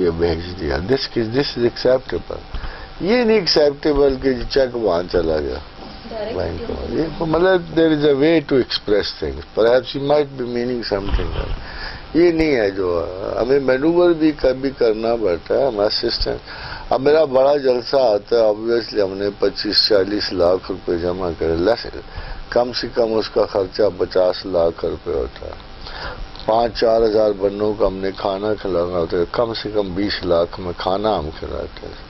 یہ بھیج دیا. دس از ایکسیپٹیبل. یہ نہیں ایکسیپٹیبل کہ چیک وہاں چلا گیا بینک میں. مطلب there is a way to express things. Perhaps he might be meaning something. یہ نہیں ہے جو ہمیں مینوور بھی کبھی کرنا پڑتا ہے. ہمارا سسٹم. اب میرا بڑا جلسہ آتا ہے آبویسلی ہم نے 25-40 لاکھ روپے جمع کرے. کم سے کم اس کا خرچہ 50 لاکھ روپے ہوتا ہے. 5-4 ہزار بندوں کو ہم نے کھانا کھلانا ہوتا ہے. کم سے کم 20 لاکھ میں کھانا ہم کھلاتے ہیں.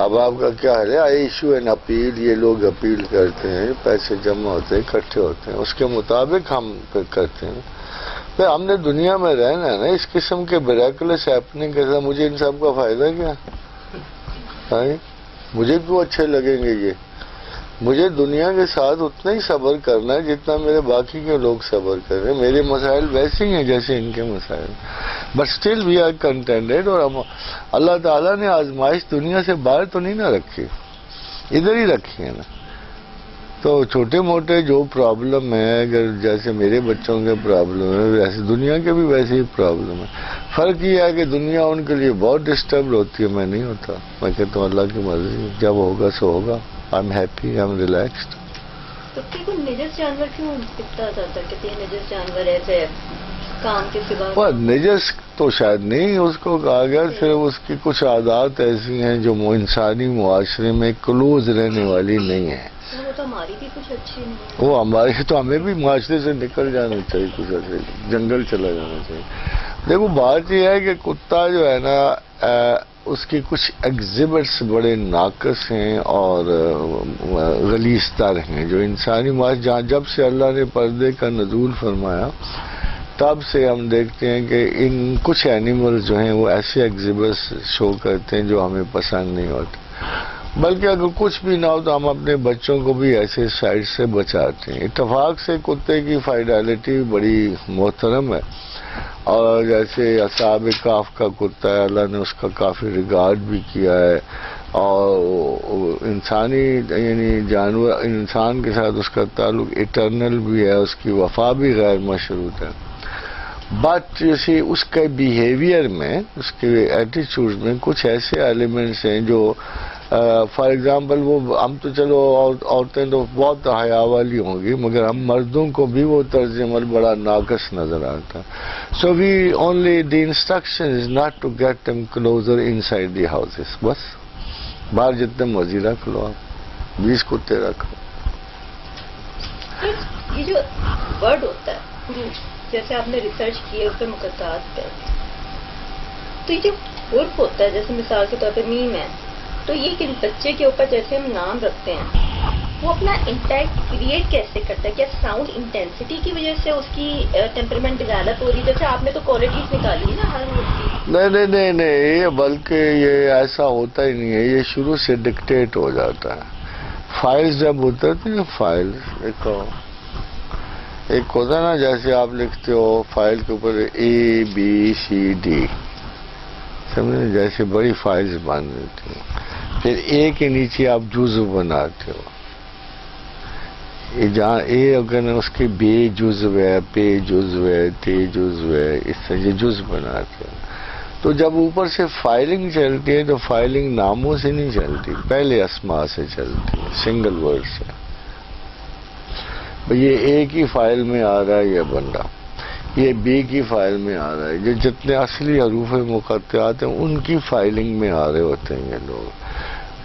اب آپ کا کیا ہے ایشو این اپیل. یہ لوگ اپیل کرتے ہیں, پیسے جمع ہوتے ہیں, اکٹھے ہوتے ہیں, اس کے مطابق ہم کرتے ہیں. پھر ہم نے دنیا میں رہنا ہے نا اس قسم کے میریکلس ہیپننگ کے ساتھ. مجھے ان سب کا فائدہ کیا؟ مجھے کیوں اچھے لگیں گے یہ؟ مجھے دنیا کے ساتھ اتنا ہی صبر کرنا ہے جتنا میرے باقی کے لوگ صبر کر رہے ہیں. میرے مسائل ویسے ہی ہیں جیسے ان کے مسائل. But still we are contented. اور اللہ تعالیٰ نے آزمائش دنیا سے باہر تو نہیں نہ رکھی, ادھر ہی رکھی ہے نا. تو چھوٹے موٹے جو پرابلم ہے, اگر جیسے میرے بچوں کے پرابلم ہے ویسے دنیا کے بھی ویسے ہی پرابلم ہے. فرق یہ ہے کہ دنیا ان کے لیے بہت ڈسٹربڈ ہوتی ہے, میں نہیں ہوتا. میں کہتا ہوں اللہ کی مرضی, جب ہوگا سو ہوگا. I am happy, I am relaxed. تو نجس جانور کیوں اتنا زیادہ کہتے ہیں نجس جانور ایسے کام کے سوا؟ نجس تو شاید نہیں اس کو کہا گیا, صرف اس کی کچھ عادات ایسی ہیں جو انسانی معاشرے میں کلوز رہنے والی نہیں ہیں. وہ تو ہماری بھی کچھ اچھی نہیں. وہ ہمارے تو ہمیں بھی معاشرے سے نکل جانا چاہیے, کچھ ایسے جنگل چلا جانا چاہیے. دیکھو بات یہ ہے کہ کتا جو ہے نا اس کی کچھ ایگزبٹس بڑے ناقص ہیں اور غلیظ تر ہیں. جو انسانی معاشرے جب سے اللہ نے پردے کا نزول فرمایا تب سے ہم دیکھتے ہیں کہ ان کچھ اینیمل جو ہیں وہ ایسے ایگزبٹس شو کرتے ہیں جو ہمیں پسند نہیں ہوتے. بلکہ اگر کچھ بھی نہ ہو تو ہم اپنے بچوں کو بھی ایسے سائڈ سے بچاتے ہیں. اتفاق سے کتے کی فائڈیلٹی بڑی محترم ہے. اور جیسے اصحاب کہف کا کتا ہے, اللہ نے اس کا کافی ریگارڈ بھی کیا ہے. اور انسانی یعنی جانور انسان کے ساتھ اس کا تعلق اٹرنل بھی ہے, اس کی وفا بھی غیر مشروط ہے. بٹ جیسے اس کے بیہیویئر میں, اس کے ایٹیچیوڈ میں کچھ ایسے ایلیمنٹس ہیں جو فار ایگزامپل وہ ہم تو چلو عورتیں تو بہت حیا والی ہوں گی مگر ہم مردوں کو بھی وہ طرز عمل بڑا ناقص نظر آتا. So we only the instruction is not to get them closer inside the houses. بس باہر جتنے مرضی رکھ لو, آپ 20 کتے رکھو. یہ جو ورڈ ہوتا ہے جیسے آپ نے ریسرچ کی ہے اس پہ مقدسات پہ, تو یہ جو عرف ہوتا ہے جیسے مثال کے طور پہ میم ہے, تو یہ کہ بچے کے اوپر جیسے ہم نام رکھتے ہیں وہ اپنا امپیکٹ کریٹ کیسے کرتا ہے؟ کیا ساؤنڈ انٹینسٹی کی وجہ سے اس کی ٹیمپرمنٹ ڈیولپ ہو رہی ہے؟ جیسے آپ نے تو کوالٹیز نکالی نا ہر کی. نہیں یہ بلکہ یہ ایسا ہوتا ہی نہیں ہے. یہ شروع سے ڈکٹیٹ ہو جاتا ہے. فائلز جب ہوتا ہے فائل ایک ہوتا ہے نا, جیسے آپ لکھتے ہو فائل کے اوپر ABCD, سمجھے, جیسے بڑی فائلز بن دیتی ہیں. پھر اے کے نیچے آپ جزو بناتے ہو. جہاں اے اگر اس کے بے جزو ہے, پے جزو ہے, تے جزو ہے, اس طرح یہ جز بناتے ہو. تو جب اوپر سے فائلنگ چلتی ہے تو فائلنگ ناموں سے نہیں چلتی, پہلے اسماء سے چلتی ہے, سنگل ورڈ سے. یہ اے کی فائل میں آ رہا ہے یہ بندہ, یہ بی کی فائل میں آ رہا ہے. یہ جتنے اصلی حروف مقطعات ہیں ان کی فائلنگ میں آ رہے ہوتے ہیں یہ لوگ.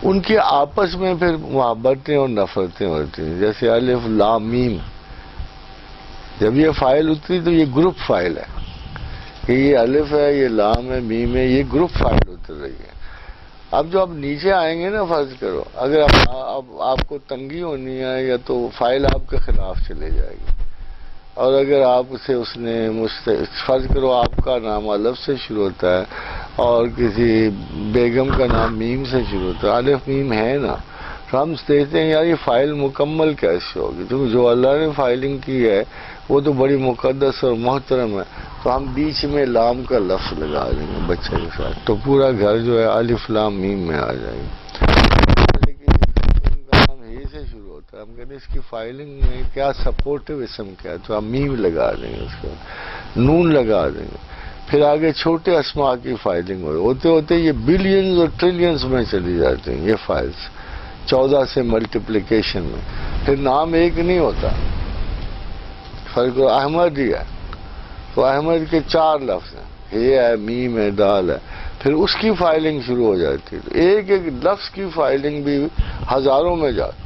ان کے آپس میں پھر محبتیں اور نفرتیں ہوتی ہیں. جیسے الف لام میم, جب یہ فائل اتری تو یہ گروپ فائل ہے کہ یہ الف ہے, یہ لام ہے, میم ہے, یہ گروپ فائل اتر رہی ہے. اب جو آپ نیچے آئیں گے نا, فرض کرو اگر آپ کو تنگی ہونی ہے یا تو فائل آپ کے خلاف چلے جائے گی. اور اگر آپ سے اس نے فرض کرو آپ کا نام الف سے شروع ہوتا ہے اور کسی بیگم کا نام میم سے شروع ہوتا ہے, الف میم ہے نا, تو ہم دیکھتے ہیں یار یہ فائل مکمل کیسے ہوگی. کیونکہ جو اللہ نے فائلنگ کی ہے وہ تو بڑی مقدس اور محترم ہے. تو ہم بیچ میں لام کا لفظ لگا دیں گے بچے کے ساتھ, تو پورا گھر جو ہے الف لام میم میں آ جائے گا. لیکن ان کا نام ہی سے شروع ہوتا ہے, ہم کہتے ہیں اس کی فائلنگ میں کیا سپورٹو اسم کیا ہے, تو ہم میم لگا دیں گے, اس کو نون لگا دیں گے. پھر آگے چھوٹے اسما کی فائلنگ ہوتے ہوتے یہ بلینز اور ٹریلینز میں چلی جاتی ہیں یہ فائلز، 14 سے ملٹیپلیکیشن میں. پھر نام ایک نہیں ہوتا، فرق احمد ہی ہے تو احمد کے 4 لفظ ہیں، یہ ہے، میم ہے، دال ہے، پھر اس کی فائلنگ شروع ہو جاتی ہے. تو ایک ایک لفظ کی فائلنگ بھی ہزاروں میں جاتی،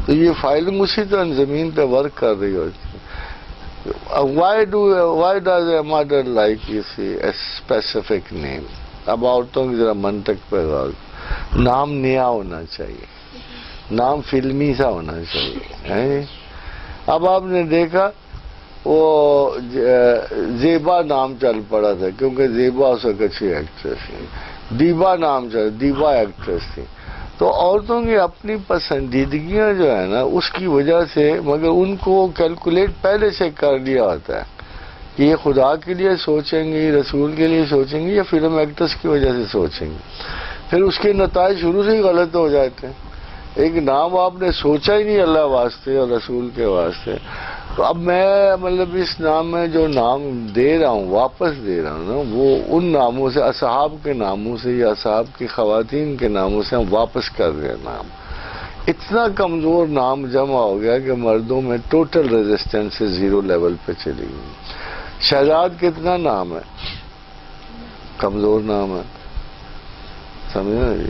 تو یہ فائلنگ اسی طرح زمین پہ ورک کر رہی ہوتی ہے. Why does a mother like you see a specific name؟ اب عورتوں کی ذرا منطق پہ غور، نام نیا ہونا چاہیے، نام فلمی سا ہونا چاہیے. اب آپ نے دیکھا وہ زیبا نام چل پڑا تھا کیونکہ زیبا اس وقت اچھی ایکٹریس تھی، دیبا نام چل، دیبا ایکٹریس تھی. تو عورتوں کی اپنی پسندیدگیاں جو ہے نا اس کی وجہ سے، مگر ان کو کیلکولیٹ پہلے سے کر لیا ہوتا ہے کہ یہ خدا کے لیے سوچیں گی، رسول کے لیے سوچیں گی، یا فلم ایکٹرس کی وجہ سے سوچیں گی. پھر اس کے نتائج شروع سے ہی غلط ہو جاتے ہیں. ایک نام آپ نے سوچا ہی نہیں اللہ واسطے اور رسول کے واسطے، تو اب میں مطلب اس نام میں جو نام دے رہا ہوں واپس دے رہا ہوں نا، وہ ان ناموں سے، اصحاب کے ناموں سے یا اصحاب کی خواتین کے ناموں سے ہم واپس کر رہے ہیں نام. اتنا کمزور نام جمع ہو گیا کہ مردوں میں ٹوٹل ریزسٹنس سے 0 لیول پہ چلی گئی. شہزاد کتنا نام ہے، کمزور نام ہے، سمجھے نا جی.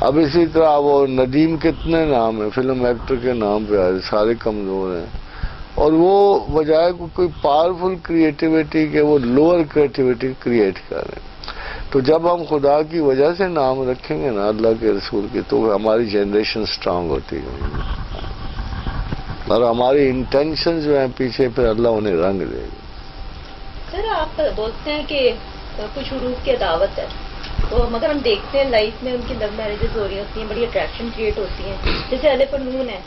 اب اسی طرح وہ ندیم کتنے نام ہیں فلم ایکٹر کے نام پہ آئے، سارے کمزور ہیں. اور وہ بجائے کوئی پاورفل کریٹیوٹی کے وہ لوور کریٹیوٹی کریٹ کر رہے ہیں. تو جب ہم خدا کی وجہ سے نام رکھیں گے نا، اللہ کے رسول کے، تو ہماری جنریشن سٹرانگ ہوتی ہے اور ہماری انٹینشن جو ہیں پیچھے پھر اللہ انہیں رنگ دے گا. سر آپ بولتے ہیں کہ کچھ حروف کی عداوت ہے، تو مگر ہم دیکھتے ہیں لائف میں ان کی لو میرجز ہو رہی ہوتی ہیں، بڑی اٹریکشن کریٹ ہوتی ہیں. جیسے الف اور نون ہے،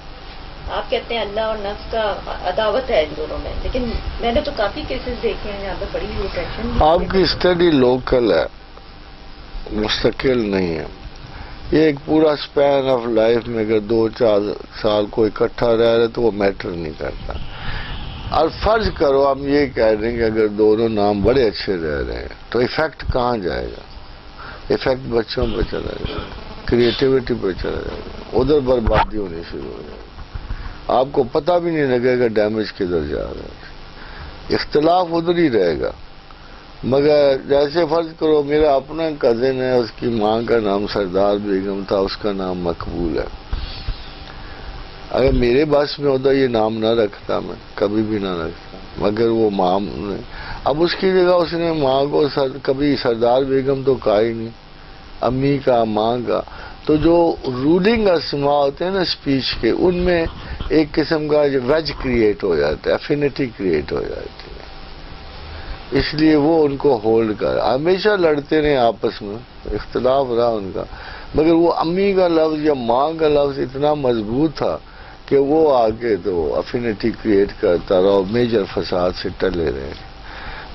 آپ کہتے ہیں اللہ اور نفس کا عداوت ہے ان دونوں میں، لیکن میں نے تو کافی کیسز دیکھے ہیں جہاں پہ بڑی اٹریکشن. آپ کی اسٹڈی لوکل ہے، مستقل نہیں ہے. یہ ایک پورا اسپین آف لائف میں اگر 2-4 سال کو اکٹھا رہ رہے تو وہ میٹر نہیں کرتا. اور فرض کرو ہم یہ کہہ دیں کہ اگر دونوں نام بڑے اچھے رہ رہے ہیں تو ایفیکٹ کہاں جائے گا؟ ایفیکٹ بچوں پہ چلا جائے گا، کریٹیوٹی پہ چلا جائے گا، ادھر بربادی ہونی شروع ہو جائے گی. آپ کو پتہ بھی نہیں لگے گا ڈیمیج کدھر جا رہا ہے. اختلاف ادھر ہی رہے گا. مگر جیسے فرض کرو میرا اپنا کزن ہے، اس کی ماں کا نام سردار بیگم تھا، اس کا نام مقبول ہے. اگر میرے بس میں ہوتا یہ نام نہ رکھتا، میں کبھی بھی نہ رکھتا، مگر وہ ماں نے اب اس کی جگہ اس نے ماں کو کبھی سردار بیگم تو کہا ہی نہیں، امی کا، ماں کا. تو جو رولنگ اسما ہوتے ہیں نا اسپیچ کے، ان میں ایک قسم کا جو ویج کریٹ ہو جاتا ہے، افینٹی کریٹ ہو جاتی ہے. اس لیے وہ ان کو ہولڈ کر، ہمیشہ لڑتے رہے آپس میں، اختلاف رہا ان کا، مگر وہ امی کا لفظ یا ماں کا لفظ اتنا مضبوط تھا کہ وہ آگے تو افینٹی کریٹ کرتا رہا، میجر فساد سے ٹلے رہے.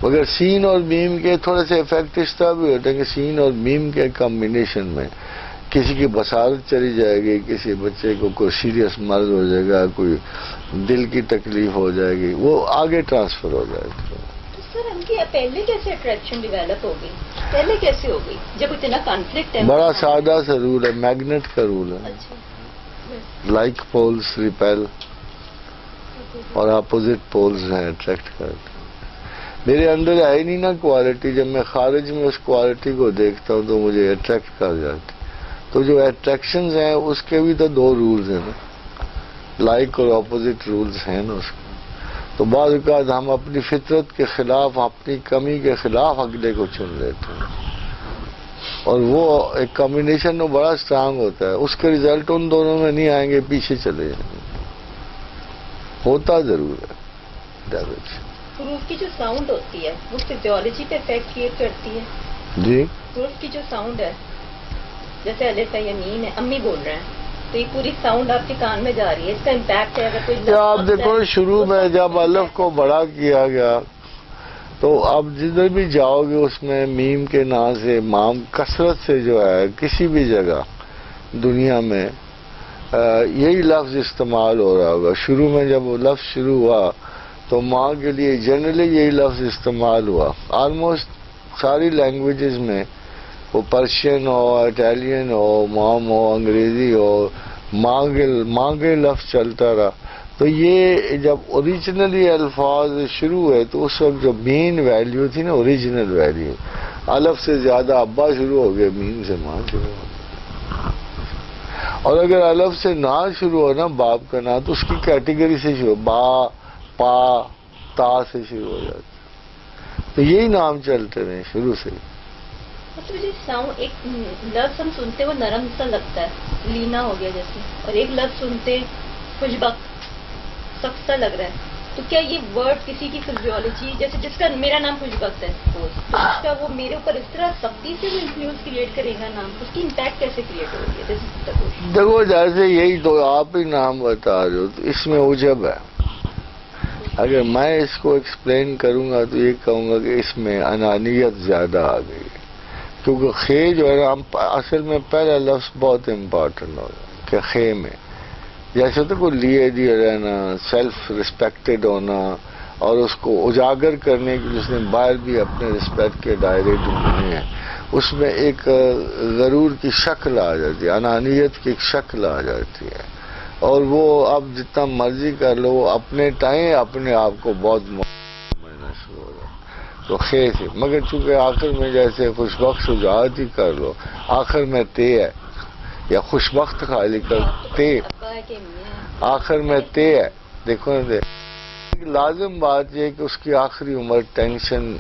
مگر سین اور میم کے تھوڑے سے افیکٹ اس طرح بھی ہوتے ہیں کہ سین اور میم کے کمبینیشن میں کسی کی بصارت چلی جائے گی، کسی بچے کو کوئی سیریس مرض ہو جائے گا، کوئی دل کی تکلیف ہو جائے گی، وہ آگے ٹرانسفر ہو جائے گا. سر ان کی پہلے کیسے اٹریکشن ڈیولپ ہو گئی، پہلے کیسے ہو گئی جب اتنا کانفلکٹ ہے؟ بڑا سادہ سا رول ہے، میگنیٹ کا رول ہے. لائک پولز ریپیل اور اپوزٹ پولز ہیں اٹریکٹ کرتے. میرے اندر ہے ہی نہیں نا کوالٹی، جب میں خارج میں اس کوالٹی کو دیکھتا ہوں تو مجھے اٹریکٹ کر جاتی. تو جو اٹریکشنز ہیں اس کے بھی تو 2 رولز ہیں نا، لائک اور اپوزٹ رولز ہیں نا اس کے. تو بعض اوقات ہم اپنی فطرت کے خلاف، اپنی کمی کے خلاف اگلے کو چن لیتے ہیں، اور وہ ایک کمبینیشن میں بڑا اسٹرانگ ہوتا ہے. اس کے ریزلٹ ان دونوں میں نہیں آئیں گے، پیچھے چلے جائیں گے. ہوتا ضرور ہے ڈیمیج. حروف کی جو ساؤنڈ ہوتی ہے وہ فزیولوجی پہ افیکٹ کریٹ کرتی ہے. جی حروف کی جو ساؤنڈ ہے، جیسے الف ہے یا میم ہے، امی بول رہے ہیں تو یہ پوری ساؤنڈ آپ کے کان میں جا رہی ہے، اس کا امپیکٹ ہے. اگر کوئی کیا آپ دیکھو شروع میں جب الف کو بڑا کیا گیا تو اب جدھر بھی جاؤ گے اس میں میم کے نا سے مام کثرت سے جو ہے کسی بھی جگہ دنیا میں یہی لفظ استعمال ہو رہا ہوگا. شروع میں جب وہ لفظ شروع ہوا تو تو ماں کے لیے جنرلی یہی لفظ استعمال ہوا. آلموسٹ ساری لینگویجز میں، وہ پرشین ہو، اٹالین ہو، مام ہو، انگریزی ہو، ماں کے لفظ چلتا رہا. تو یہ جب اوریجنلی الفاظ شروع ہوئے تو اس وقت جو مین ویلیو تھی نا، اوریجنل ویلیو، الف سے زیادہ ابا شروع ہو گئے، مین سے ماں شروع ہو گئے. اور اگر الف سے نا شروع ہو نا باپ کا نام، تو اس کی کیٹیگری سے شروع، با، پا، تا سے شروع ہو جاتا. تو یہی نام چلتے رہے شروع سے. مطلب یہ ساؤنڈ، ایک لفظ ہم سنتے وہ نرم سا لگتا ہے، لینا ہو گیا جیسے، اور ایک لفظ سنتے خوشبخت، سخت سا لگ رہا ہے. تو کیا یہ ورڈ کسی کی فزیولوجی، جیسے جس کا میرا نام خوشبخت ہے تو اس کا وہ میرے اوپر اس طرح سختی سے وہ انفلوئنس کریٹ کرے گا نام، اس کی امپیکٹ کیسے کریٹ ہوگی؟ دیکھو جیسے یہی تو آپ ہی نام بتا رہے ہو، تو اس میں عجب ہے. اگر میں اس کو ایکسپلین کروں گا تو یہ کہوں گا کہ اس میں انانیت زیادہ آ گئی ہے. کیونکہ خے جو ہے نا، اصل میں پہلا لفظ بہت امپورٹنٹ ہوگا کہ خے میں جیسے تو کوئی لیے دیے رہنا، سیلف رسپیکٹڈ ہونا، اور اس کو اجاگر کرنے کے لیے اس نے باہر بھی اپنے رسپیکٹ کے دائرے ڈھونڈنے ہیں. اس میں ایک غرور کی شکل آ جاتی ہے، انانیت کی ایک شکل آ جاتی ہے. اور وہ اب جتنا مرضی کر لو، وہ اپنے ٹائم اپنے آپ کو بہت سمجھنا شروع ہو جاتا. تو خیر سے، مگر چونکہ آخر میں جیسے خوشبخت شجاعت ہی کر لو، آخر میں تے ہے، یا خوشبخت خالی کر تے، آخر میں تے ہے. دیکھو نا، لازم بات یہ کہ اس کی آخری عمر ٹینشن،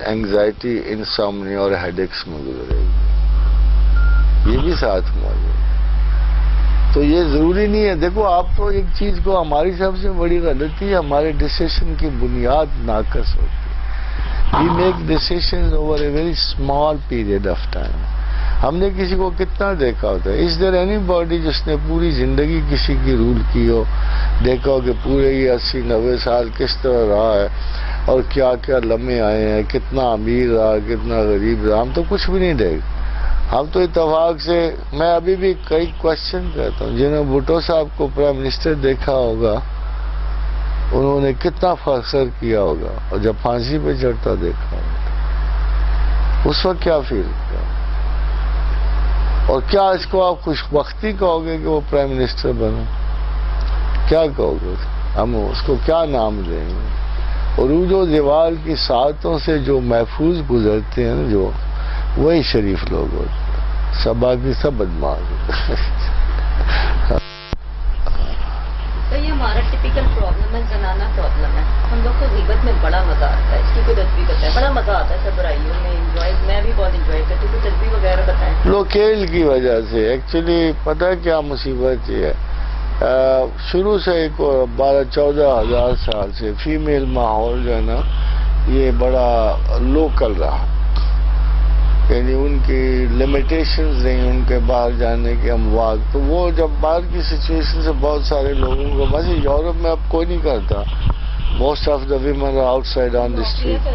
اینگزائٹی، انسامنیا اور ہیڈیکس میں گزرے گی. یہ بھی ساتھ موجود ہے. تو یہ ضروری نہیں ہے. دیکھو آپ تو ایک چیز کو، ہماری سب سے بڑی غلطی، ہمارے ڈیسیشن کی بنیاد ناقص ہوتی ہے. We make decision over a very small period of time. ہم نے کسی کو کتنا دیکھا ہوتا ہے؟ از دیر اینی باڈی جس نے پوری زندگی کسی کی رول کی ہو، دیکھا ہو کہ پورے یہ 80-90 سال کس طرح رہا ہے اور کیا کیا لمحے آئے ہیں، کتنا امیر رہا، کتنا غریب رہا؟ ہم تو کچھ بھی نہیں دیکھ. ہم تو اتفاق سے، میں ابھی بھی کئی کوشچن کرتا ہوں، جنہوں نے بھٹو صاحب کو پرائم منسٹر دیکھا ہوگا، انہوں نے کتنا فخر کیا ہوگا، اور جب پھانسی پہ چڑھتا دیکھا ہوگا، اس وقت کیا فیل کیا؟ اور کیا اس کو آپ خوش بختی کہو گے کہ وہ پرائم منسٹر بنا؟ کیا کہو گے؟ ہم اس کو کیا نام دیں گے؟ عروج و زوال کی ساعتوں سے جو محفوظ گزرتے ہیں، جو وہی شریف لوگ ہوتے ہیں. سب باقی سب بدماش. تو یہ ہمارا ٹپیکل پرابلم ہے، زنانہ پرابلم ہے. ہم لوگ کو غیبت میں بڑا مزہ آتا ہے، اس کی کوئی تصویر بتائیں. بڑا مزہ آتا ہے سب برائیوں میں، انجوائے، میں بھی بہت انجوائے کرتی ہوں. کوئی تصویر وغیرہ بتائیں. لوکیل کی وجہ سے ایکچولی پتہ ہے کیا مصیبت یہ ہے، شروع سے 12-14 ہزار سال سے فیمیل ماحول جو ہے نا، یہ بڑا لوکل رہا. یعنی ان کی لمیٹیشنز نہیں، ان کے باہر جانے کے امواج. تو وہ جب باہر کی سچویشن سے بہت سارے لوگوں کو، ویسے یورپ میں اب کوئی نہیں کرتا. Most of the women are outside on the street,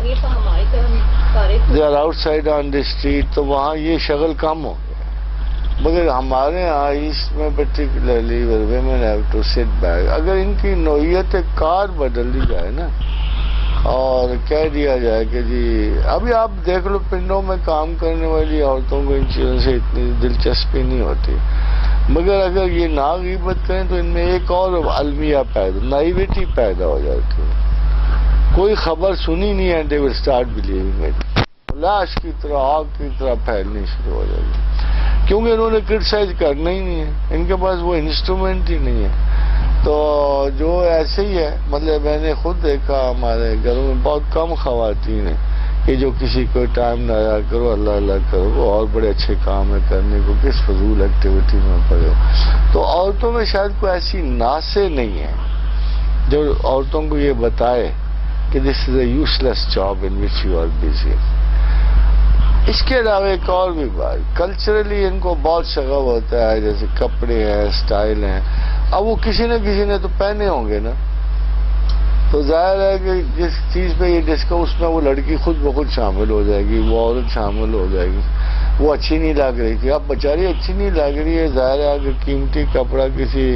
they are outside on the street. تو وہاں یہ شغل کم ہو گیا. مگر ہمارے یہاں ایسٹ میں particularly women have to sit back. اگر ان کی نوعیت کار بدل دی جائے نا، اور کہہ دیا جائے کہ جی، ابھی آپ دیکھ لو پنڈوں میں کام کرنے والی عورتوں کو ان چیزوں سے اتنی دلچسپی نہیں ہوتی. مگر اگر یہ نا غیبت کریں تو ان میں ایک اور المیہ نائیویٹی پیدا ہو جاتی ہے. کوئی خبر سنی نہیں ہے، دے ول اسٹارٹ بلیونگ اٹ. لاش کی طرح، آگ کی طرح پھیلنی شروع ہو جاتی ہے، کیونکہ انہوں نے کرٹیسائز کرنا ہی نہیں ہے، ان کے پاس وہ انسٹرومنٹ ہی نہیں ہے. تو جو ایسے ہی ہے، مطلب میں نے خود دیکھا ہمارے گھروں میں بہت کم خواتین ہیں کہ جو کسی کو ٹائم نہ آیا کرو، اللہ اللہ کرو، وہ اور بڑے اچھے کام ہے کرنے کو، کس فضول ایکٹیویٹی میں پڑے ہو. تو عورتوں میں شاید کوئی ایسی ناسے نہیں ہے جو عورتوں کو یہ بتائے کہ this is a useless job in which you are busy. اس کے علاوہ ایک اور بھی بات، کلچرلی ان کو بہت شغف ہوتا ہے، جیسے کپڑے ہیں، سٹائل ہیں. اب وہ کسی نے تو پہنے ہوں گے نا، تو ظاہر ہے کہ جس چیز پہ یہ ڈسکو، اس میں وہ لڑکی خود بخود شامل ہو جائے گی، وہ عورت شامل ہو جائے گی. وہ اچھی نہیں لگ رہی تھی، اب بیچاری اچھی نہیں لگ رہی ہے. ظاہر ہے کہ قیمتی کپڑا کسی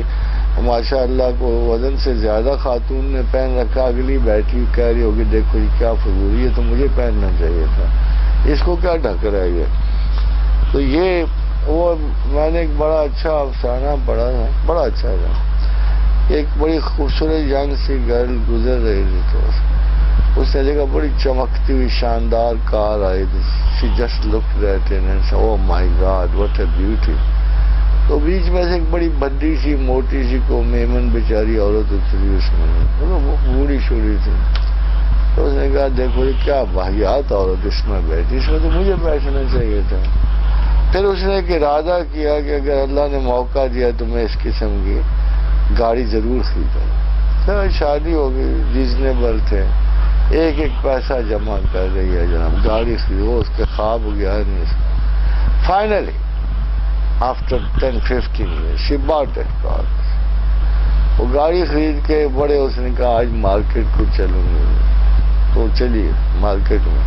ماشاء اللہ کو وزن سے زیادہ خاتون نے پہن رکھا, اگلی بیٹھی کہہ رہی ہوگی دیکھو یہ کیا فضول, یہ تو مجھے پہننا چاہیے تھا, اس کو کیا ڈھک رہا ہے یہ. تو یہ وہ میں نے ایک بڑا اچھا افسانہ پڑھا تھا, بڑا اچھا تھا. ایک بڑی خوبصورت ینگ سی گرل گزر رہی تھی, تو اس نے دیکھا بڑی چمکتی ہوئی شاندار کار آئی تھی. She just looked at it and said, oh my God what a beauty. تو بیچ میں سے ایک بڑی بڈی سی موٹی سی کو میمن بیچاری عورت اتری اس میں, وہ بوڑھی شوڑی تھی. تو اس نے کہا دیکھو یہ کیا واہیات عورت اس میں بیٹھی, اس میں تو مجھے بیٹھنا چاہیے تھا. پھر اس نے ایک ارادہ کیا کہ اگر اللہ نے موقع دیا تو میں اس قسم کی گاڑی ضرور خریدوں. پھر شادی ہو گئی, ریزنیبل تھے, ایک ایک پیسہ جمع کر رہی ہے جناب, گاڑی خریدو, اس کے خواب ہو گیا نہیں اس کا. Finally after 10-15 years she bought that car. وہ گاڑی خرید کے بڑے اس نے کہا آج مارکیٹ کو چلوں گی. تو چلیے مارکیٹ میں,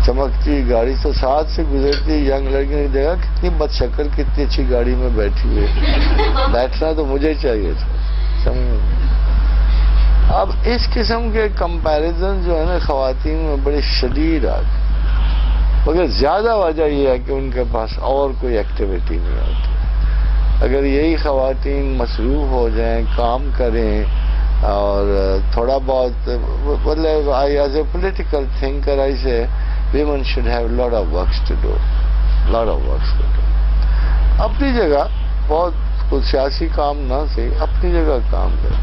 چمکتی گاڑی تو ساتھ سے گزرتی ینگ لڑکی نے دیکھا کتنی بد شکل کتنی اچھی گاڑی میں بیٹھی ہوئی, بیٹھنا تو مجھے چاہیے تھا. اب اس قسم کے کمپیریزن جو ہے نا خواتین میں بڑے شدید آتے, مگر زیادہ وجہ یہ ہے کہ ان کے پاس اور کوئی ایکٹیویٹی نہیں ہوتی. اگر یہی خواتین مصروف ہو جائیں, کام کریں, اور تھوڑا بہت مطلب ایز اے پولیٹیکل تھنکر آئی سے women should have lot of works to do. اپنی جگہ بہت کچھ سیاسی کام نہ سے اپنی جگہ کام کریں.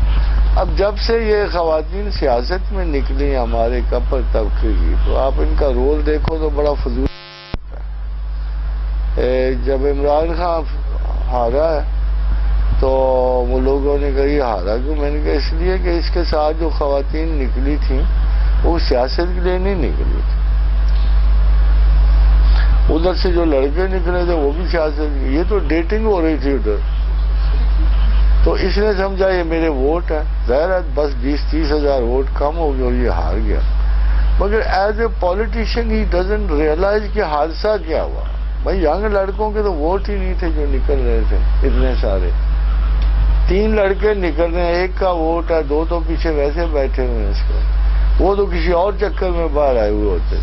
اب جب سے یہ خواتین سیاست میں نکلی ہمارے کپر طبقے کی, تو آپ ان کا رول دیکھو تو بڑا فضول. جب عمران خان ہارا ہے تو وہ لوگوں نے کہا یہ ہارا کیوں, میں نے کہا اس لیے کہ اس کے ساتھ جو خواتین نکلی تھیں وہ سیاست کے لیے نہیں نکلی تھی. ادھر سے جو لڑکے نکلے تھے وہ بھی سیاست, یہ تو ڈیٹنگ ہو رہی تھی ادھر. تو اس نے سمجھا یہ میرے ووٹ ہیں, ظاہر ہے بس 20-30 ہزار ووٹ کم ہو گئے اور یہ ہار گیا. مگر as a politician he doesn't realize کہ حادثہ کیا ہوا. بھائی ینگ لڑکوں کے تو ووٹ ہی نہیں تھے جو نکل رہے تھے اتنے سارے. 3 لڑکے نکل رہے ہیں, ایک کا ووٹ ہے, 2 تو پیچھے ویسے بیٹھے ہوئے ہیں اس کے, وہ تو کسی اور چکر میں باہر آئے ہوئے ہوتے.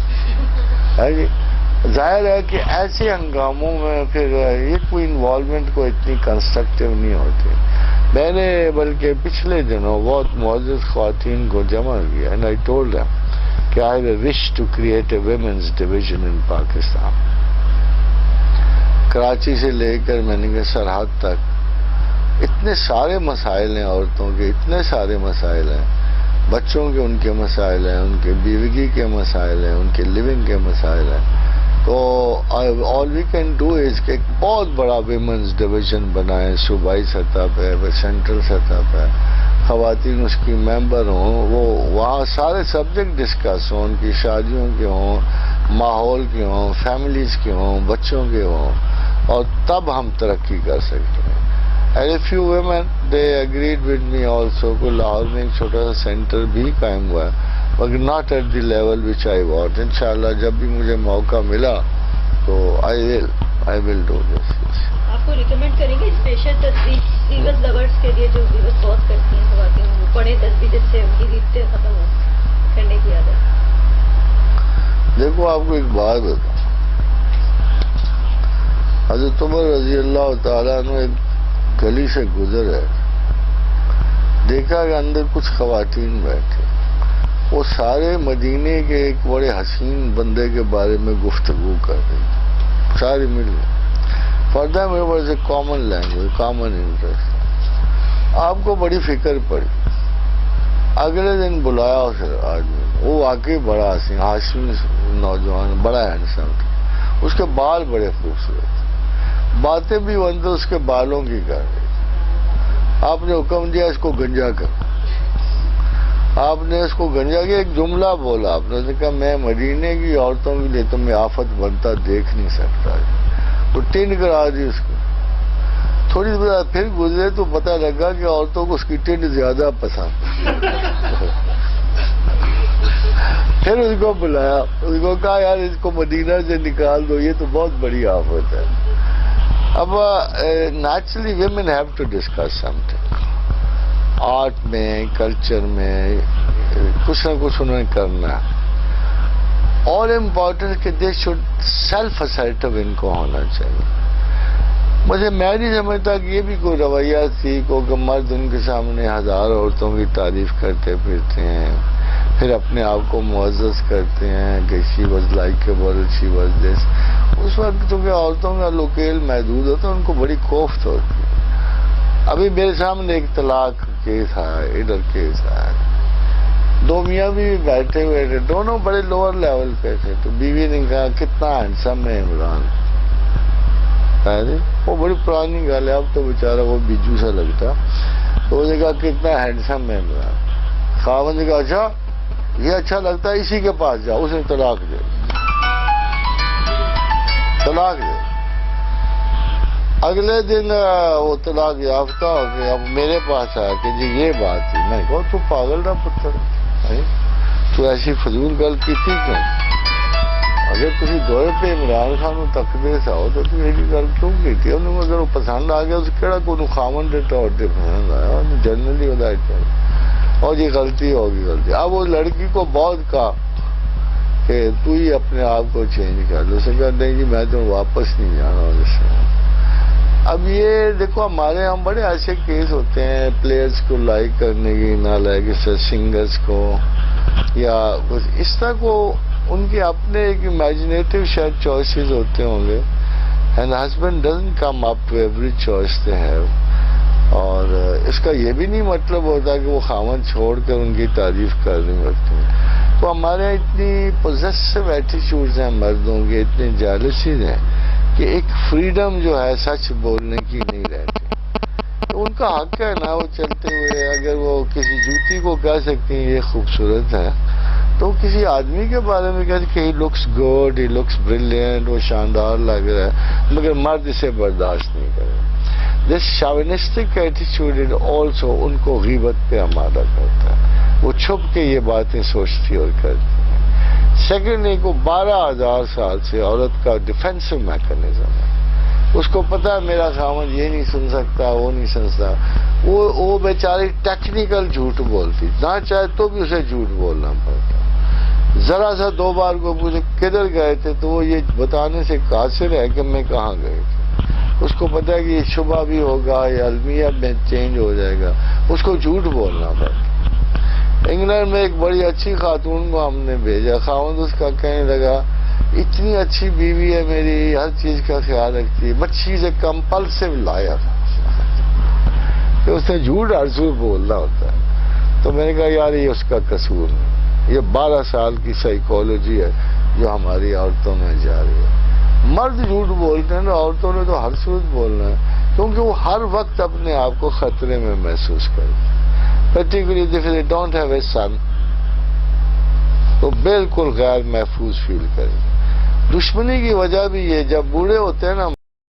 ظاہر ہے کہ ایسے ہنگاموں میں پھر یہ کوئی انوالومنٹ کو اتنی کنسٹرکٹیو نہیں ہوتی. میں نے بلکہ پچھلے دنوں بہت معزز خواتین کو جمع کیا, اینڈ آئی ٹولڈ دیم کہ I have a wish to create a women's division in Pakistan. Karachi سے لے کر میں نے کہا سرحد تک اتنے سارے مسائل ہیں عورتوں کے, اتنے سارے مسائل ہیں, بچوں کے ان کے مسائل ہیں, ان کے بیوگی کے مسائل ہیں, ان کے لیونگ کے مسائل ہیں. تو آل وی کین ڈو از کہ ایک بہت بڑا ویمنز ڈویژن بنائیں صوبائی سطح پہ, سینٹرل سطح پہ, خواتین اس کی ممبر ہوں, وہ وہاں سارے سبجیکٹ ڈسکس ہوں, ان کی شادیوں کے ہوں, ماحول کے ہوں, فیملیز کے ہوں, بچوں کے ہوں, اور تب ہم ترقی کر سکتے ہیں. And a few women they agreed with me also کہ لاہور میں ایک چھوٹا سا سینٹر بھی قائم ہوا ہے, مگر not at the level which I want. انشاءاللہ جب بھی مجھے موقع ملا تو I will do this. آپ کو ریکمینڈ کریں گے اسپیشل تصویر ویوز لورز کے لیے جو ویوز بہت کرتی ہیں خواتین, وہ پڑھیں تصویر جس سے ان کی ریتیں ختم ہو کرنے کی عادت. دیکھو آپ کو ایک بات بتاؤں, حضرت عمر رضی اللہ تعالیٰ عنہ ایک گلی سے گزر ہے, دیکھا کہ اندر کچھ خواتین بیٹھے, وہ سارے مدینے کے ایک بڑے حسین بندے کے بارے میں گفتگو کر رہی, ساری مل گئی. For them it was a common language, common interest. آپ کو بڑی فکر پڑی, اگلے دن بلایا اسے آدمی, وہ واقعی بڑا حسین ہاشمی نوجوان, بڑا ہینڈسم تھا, اس کے بال بڑے خوبصورت, باتیں بھی وہ اندر اس کے بالوں کی کر رہی. آپ نے حکم دیا اس کو گنجا کر, آپ نے اس کو گنجا کیا, ایک جملہ بولا آپ نے کہا میں مدینے کی عورتوں کے لیے تو میں آفت بنتا دیکھ نہیں سکتا. وہ ٹن کرا دی اس کو. تھوڑی دیر پھر گزرے تو پتہ لگا کہ عورتوں کو اس کی ٹن زیادہ پسند. پھر اس کو بلایا, اس کو کہا یار اس کو مدینہ سے نکال دو, یہ تو بہت بڑی آفت ہے. اب naturally women have to discuss something. Art میں کلچر میں کچھ نہ کچھ انہیں کرنا ہے. اور امپورٹنٹ کہ دے شوڈ سیلف اسرٹیو ان کو ہونا چاہیے. مجھے میں نہیں سمجھتا کہ یہ بھی کوئی رویہ تھی کہ مرد ان کے سامنے ہزار عورتوں کی تعریف کرتے پھرتے ہیں, پھر اپنے آپ کو معزز کرتے ہیں کہ she was likeable, she was this. اس وقت تو کہ عورتوں کا لوکیل محدود ہوتا ہے, ان کو بڑی کوفت ہوتی ہے. ابھی میرے سامنے ایک طلاق کیس آیا, ادھر کیس آیا, دو میاں بیوی بیٹھے ہوئے تھے, دونوں بڑے لوور لیول پہ تھے. تو بیوی نے کہا کتنا ہینڈسم ہے عمران. وہ بڑی پرانی گل ہے, اب تو بیچارہ وہ بیجو سا لگتا. تو اس نے کہا کتنا ہینڈسم ہے عمران. خاوند نے کہا اچھا یہ اچھا لگتا ہے, اسی کے پاس جاؤ. اس نے طلاق دے, طلاق دے. اگلے دن وہ طلاق یافتہ ہو کے اب میرے پاس آیا کہ جی یہ بات تھی. میں کہا تو پاگل نہ پتر, تو ایسی فضول گل کی تھی کیوں؟ اگر تھی دور پہ عمران خان تقدے سے آؤ تو یہ گل کیوں کی تھی؟ انہوں اگر وہ پسند آ گیا تو کہڑا کو خامن دے طور پہ پسند آیا, جنرلی ہوتا ہے. اور یہ غلطی ہوگی غلطی. اب وہ لڑکی کو بہت کہا کہ تو ہی اپنے آپ کو چینج کر لو. اسے کہا نہیں جی میں تو واپس نہیں جانا ہوں اس سے. اب یہ دیکھو ہمارے یہاں بڑے ایسے کیس ہوتے ہیں پلیئرز کو لائک کرنے کی, نہ لائک سنگرز کو یا کچھ اس طرح کو. ان کے اپنے ایک امیجنیٹو شاید چوائسز ہوتے ہوں گے, and husband doesn't come up to every choice they have. اور اس کا یہ بھی نہیں مطلب ہوتا کہ وہ خاوند چھوڑ کر ان کی تعریف کر رہی ہوتی ہیں. تو ہمارے یہاں اتنی پوزیسو ایٹیچیوڈز ہیں مردوں کے, اتنے جیلسیز ہیں کہ ایک فریڈم جو ہے سچ بولنے کی نہیں رہتی. تو ان کا حق ہے نا, وہ چلتے ہوئے اگر وہ کسی جوتی کو کہہ سکتی ہیں یہ خوبصورت ہے, تو کسی آدمی کے بارے میں کہتے کہ he looks good, he looks brilliant, وہ شاندار لگ رہا ہے, مگر مرد اسے برداشت نہیں کرے. دس شاونسٹک ایٹیچیوڈ آلسو ان کو غیبت پہ آمادہ کرتا ہے. وہ چھپ کے یہ باتیں سوچتی اور کرتی ہیں. سیکنڈلی کو 12,000 سال سے عورت کا ڈیفینسو میکانزم ہے. اس کو پتا ہے میرا خاوند یہ نہیں سن سکتا, وہ نہیں سنتا. وہ بیچاری ٹیکنیکل جھوٹ بولتی, نہ چاہے تو بھی اسے جھوٹ بولنا پڑتا. ذرا سا 2 بار کو پوچھے کدھر گئے تھے تو وہ یہ بتانے سے قاصر ہے کہ میں کہاں گئے تھے. اس کو پتا ہے کہ یہ شبہ بھی ہوگا یا المیہ میں چینج ہو جائے گا, اس کو جھوٹ بولنا پڑتا. انگلینڈ میں ایک بڑی اچھی خاتون کو ہم نے بھیجا, خاوند اس کا کہنے لگا اتنی اچھی بیوی ہے میری, ہر چیز کا خیال رکھتی ہے, but she is a compulsive liar. اس نے جھوٹ ہر سور بولنا ہوتا ہے. تو میں نے کہا یار یہ اس کا قصور نہیں, یہ 12 سال کی سائیکالوجی ہے جو ہماری عورتوں میں جا رہی ہے. مرد جھوٹ بولتے ہیں نا, عورتوں نے تو ہر صورت بولنا ہے, کیونکہ وہ ہر وقت اپنے آپ کو خطرے میں محسوس کرتے ہیں. Particularly if they don't have a son تو بالکل غیر محفوظ فیل کریں. دشمنی کی وجہ بھی یہ, جب بوڑھے ہوتے ہیں نا